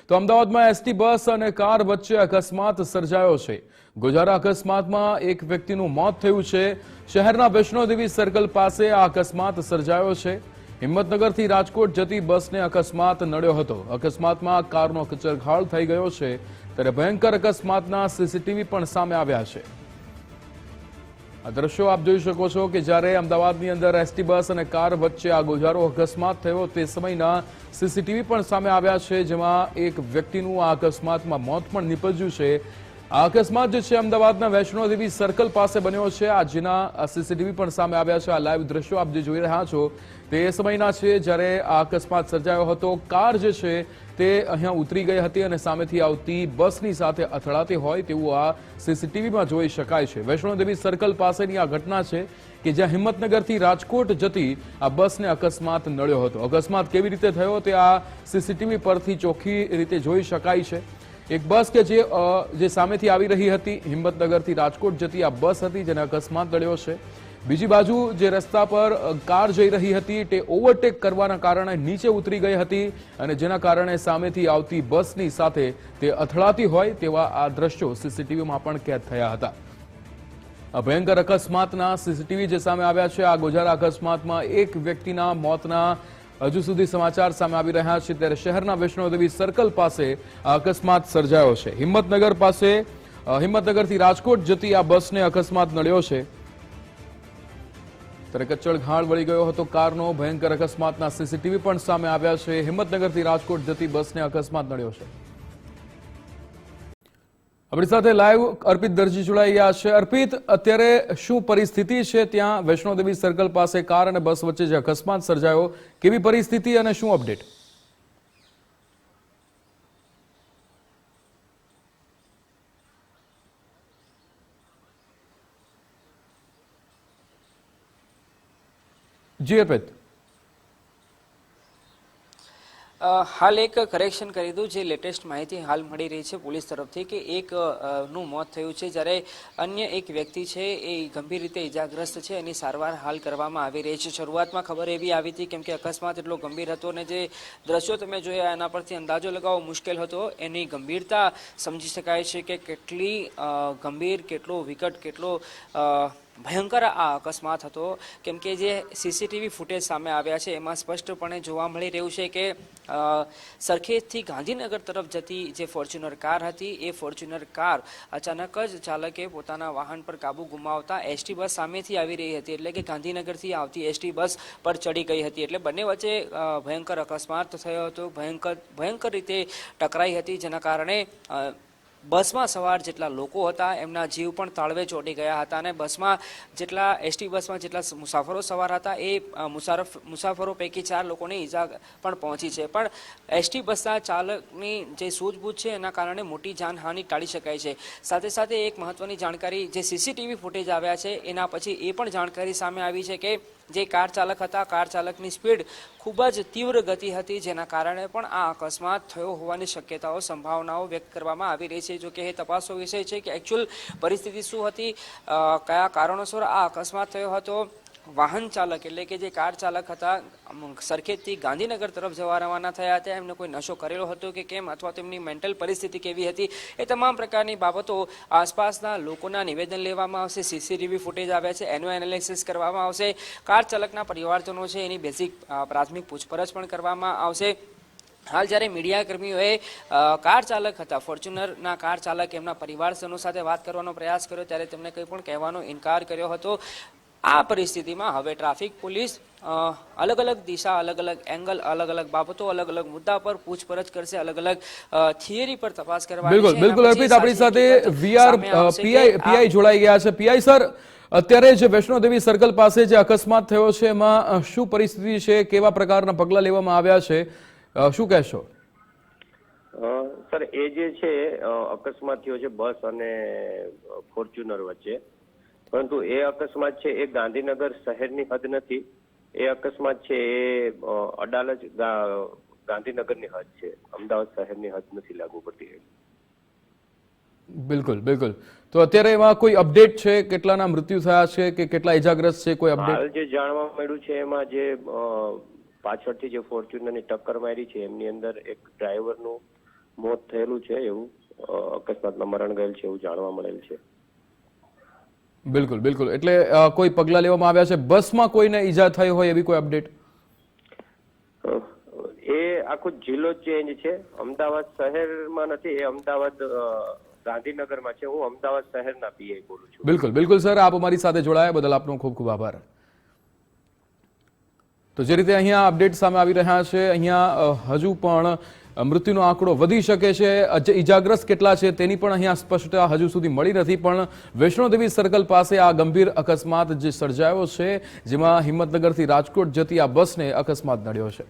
તો અમદાવાદમાં ST bus અને કાર વચ્ચે અકસ્માત સર્જાયો છે। ગોઝારા અકસ્માતમાં એક વ્યક્તિનું મોત થયું છે। શહેરના વૈષ્ણોદેવી સર્કલ પાસે આ અકસ્માત સર્જાયો છે। હિંમતનગરથી રાજકોટ જતી બસને અકસ્માત નડ્યો હતો। અકસ્માતમાં કારનો કચરઘાળ થઈ ગયો છે, ત્યારે ભયંકર અકસ્માતના સીસીટીવી પણ સામે આવ્યા છે। આ દ્રશ્યો આપ જોઈ શકો છો કે જ્યારે અમદાવાદની અંદર એસટી બસ અને કાર વચ્ચે આ ગોઝારો અકસ્માત થયો તે સમયના સીસીટીવી પણ સામે આવ્યા છે, જેમાં એક વ્યક્તિનું આ અકસ્માતમાં મોત પણ નીપજ્યું છે। આ અકસ્માત જે છે અમદાવાદના વૈષ્ણોદેવી સર્કલ પાસે બન્યો છે। આ જેના સીસીટીવી પણ સામે આવ્યા છે। આ લાઈવ દ્રશ્યો આપ જે જોઈ રહ્યા છો તે સમયના છે જ્યારે આ અકસ્માત સર્જાયો હતો। કાર જે છે તે અહીંયા ઉતરી ગઈ હતી અને સામેથી આવતી બસની સાથે અથડાતી હોય તેવું આ સીસીટીવીમાં જોઈ શકાય છે। વૈષ્ણોદેવી સર્કલ પાસેની આ ઘટના છે કે જ્યાં હિંમતનગરથી રાજકોટ જતી આ બસને અકસ્માત નડ્યો હતો। અકસ્માત કેવી રીતે થયો તે આ સીસીટીવી પરથી ચોખ્ખી રીતે જોઈ શકાય છે। એક બસ કે જે સામેથી આવી રહી હતી, હિંમતનગરથી રાજકોટ જતી આ બસ હતી જેને અકસ્માત નડ્યો છે। બીજી બાજુ જે રસ્તા પર કાર જઈ રહી હતી તે ઓવરટેક કરવાના કારણે નીચે ઉતરી ગઈ હતી અને જેના કારણે સામેથી આવતી બસની સાથે તે અથડાતી હોય તેવા આ દ્રશ્યો સીસીટીવીમાં પણ કેદ થયા હતા। આ ભયંકર અકસ્માતના સીસીટીવી જે સામે આવ્યા છે, આ ગોઝારા અકસ્માતમાં એક વ્યક્તિના મોતના હજુ સુધી સમાચાર સામે આવી રહ્યા છે, ત્યારે શહેરના વૈષ્ણોદેવી સર્કલ પાસે આ અકસ્માત સર્જાયો છે। હિંમતનગર પાસે હિંમતનગરથી રાજકોટ જતી આ બસને અકસ્માત નડ્યો છે, ત્યારે કચડઘાળ વળી ગયો હતો કારનો। ભયંકર અકસ્માતના સીસીટીવી પણ સામે આવ્યા છે। હિંમતનગરથી રાજકોટ જતી બસને અકસ્માત નડ્યો છે। આપણી સાથે લાઈવ અર્પિત દરજી જોડાઈ ગયા છે। અર્પિત, અત્યારે શું પરિસ્થિતિ છે ત્યાં વૈષ્ણોદેવી સર્કલ પાસે કાર અને બસ વચ્ચે જે અકસ્માત સર્જાયો, કેવી પરિસ્થિતિ અને શું અપડેટ? જી અર્પિત। હાલ એક કરેક્શન કરી દઉં, જે લેટેસ્ટ માહિતી હાલ મળી રહી છે પોલીસ તરફથી કે એક નું મોત થયું છે, જ્યારે અન્ય એક વ્યક્તિ છે એ ગંભીર રીતે ઇજાગ્રસ્ત છે, એની સારવાર હાલ કરવામાં આવી રહી છે। શરૂઆતમાં ખબર એવી આવી હતી કેમ કે અકસ્માત એટલો ગંભીર હતો અને જે દ્રશ્યો તમે જોયા એના પરથી અંદાજો લગાવવો મુશ્કેલ હતો। એની ગંભીરતા સમજી શકાય છે કે કેટલી ગંભીર, કેટલો વિકટ, કેટલો ભયંકર આ અકસ્માત હતો, કેમ કે જે સીસીટીવી ફૂટેજ સામે આવ્યા છે એમાં સ્પષ્ટપણે જોવા મળી રહ્યું છે કે સરખેજથી ગાંધીનગર તરફ જતી જે ફોર્ચ્યુનર કાર હતી એ ફોર્ચ્યુનર કાર અચાનક જ ચાલકે પોતાના વાહન પર કાબુ ગુમાવતા એસટી બસ સામેથી આવી રહી હતી, એટલે કે ગાંધીનગરથી આવતી એસટી બસ પર ચડી ગઈ હતી, એટલે બંને વચ્ચે ભયંકર અકસ્માત થયો હતો। ભયંકર રીતે ટકરાઈ હતી, જેના કારણે બસમાં સવાર જેટલા લોકો હતા એમના જીવ પણ તાળવે ચોંટી ગયા હતા અને બસમાં જેટલા એસટી બસમાં જેટલા મુસાફરો સવાર હતા એ મુસાફરો પૈકી 4 લોકોને ઈજા પણ પહોંચી છે। પણ એસટી બસના ચાલકની જે સૂઝબૂછ છે એના કારણે મોટી જાનહાનિ ટાળી શકાય છે। સાથે સાથે એક મહત્વની જાણકારી, જે સીસીટીવી ફૂટેજ આવ્યા છે એના પછી એ પણ જાણકારી સામે આવી છે કે જે કાર ચાલક હતા, કાર ચાલકની સ્પીડ ખૂબ જ તીવ્ર ગતિ હતી, જેના કારણે પણ આ અકસ્માત થયો હોવાની શક્યતાઓ, સંભાવનાઓ વ્યક્ત કરવામાં આવી રહી છે। જો કે એ તપાસનો વિષય છે કે એકચ્યુઅલ પરિસ્થિતિ શું હતી, કયા કારણોસર આ અકસ્માત થયો હતો। વાહન ચાલક એટલે કે જે કાર ચાલક હતા સરખેજથી ગાંધીનગર તરફ જવા રવાના થયા હતા, એમને કોઈ નશો કરેલો હતો કે કેમ, અથવા તેમની મેન્ટલ પરિસ્થિતિ કેવી હતી, એ તમામ પ્રકારની બાબતો આસપાસના લોકોના નિવેદન લેવામાં આવશે। સીસીટીવી ફૂટેજ આવ્યા છે એનું એનાલિસિસ કરવામાં આવશે। કાર ચાલકના પરિવારજનો છે એની બેઝિક પ્રાથમિક પૂછપરછ પણ કરવામાં આવશે। હાલ જ્યારે મીડિયાકર્મીઓએ કાર ચાલક હતા, ફોર્ચ્યુનરના કાર ચાલક, એમના પરિવારજનો સાથે વાત કરવાનો પ્રયાસ કર્યો ત્યારે તેમણે કંઈ પણ કહેવાનો ઇનકાર કર્યો હતો। આ પરિસ્થિતિમાં હવે ટ્રાફિક પોલીસ અલગ અલગ દિશા, અલગ અલગ એંગલ, અલગ અલગ બાબતો, અલગ અલગ મુદ્દા પર પૂછપરછ કરશે, અલગ અલગ થિયરી પર તપાસ કરવાની છે। બિલકુલ અર્પિત, આપણી સાથે પીઆઈ જોડાઈ ગયા છે। પીઆઈ સર, અત્યારે જે વૈષ્ણોદેવી સર્કલ પાસે જે અકસ્માત થયો છે એમાં શું પરિસ્થિતિ છે, કેવા પ્રકારના પગલાં લેવામાં આવ્યા છે, શું કહેશો? સર, એ જે છે અકસ્માત થયો છે બસ અને ફોર્ચ્યુનર વચ્ચે, પરંતુ એ અકસ્માત છે એ ગાંધીનગર શહેરની હદ નથી, એ અકસ્માત છે એ અડાલજ ગાંધીનગરની હદ છે, અમદાવાદ શહેરની હદ નથી લાગુ પડતી। બિલકુલ બિલકુલ। તો અત્યારે એમાં કોઈ અપડેટ છે, કેટલાના મૃત્યુ થયા છે કે કેટલા ઇજાગ્રસ્ત છે, કોઈ અપડેટ? હાલ જે જાણવા મળ્યું છે એમાં જે પાછળથી જે ફોર્ચ્યુનરની ટક્કર મારી છે એમની અંદર એક ડ્રાઈવરનું મોત થયેલું છે એવું અકસ્માતમાં મરણ ગયેલ છે એવું જાણવા મળેલ છે. બિલકુલ બિલકુલ. એટલે કોઈ પગલાં લેવામાં આવ્યા છે? બસમાં કોઈને ઈજા થઈ હોય એવી કોઈ અપડેટ? એ આખો જિલ્લો ચેન્જ છે. અમદાવાદ શહેરમાં નથી, એ અમદાવાદ ગાંધીનગરમાં છે. હું અમદાવાદ શહેરના પીઆઈ બોલું છું. બિલકુલ બિલકુલ સર, આપ અમારી સાથે જોડાયા બદલ આપનો ખૂબ ખૂબ આભાર. તો જે રીતે અહીંયા અપડેટ સામે આવી રહ્યા છે, અહીંયા હજુ પણ મૃત્યુનો આંકડો વધી શકે છે. ઈજાગ્રસ્ત કેટલા છે તેની પણ અહીંયા સ્પષ્ટતા હજુ સુધી મળી નથી. પણ વૈષ્ણોદેવી સર્કલ પાસે આ ગંભીર અકસ્માત જે સર્જાયો છે, જેમાં હિંમતનગરથી રાજકોટ જતી આ બસને અકસ્માત નડ્યો છે.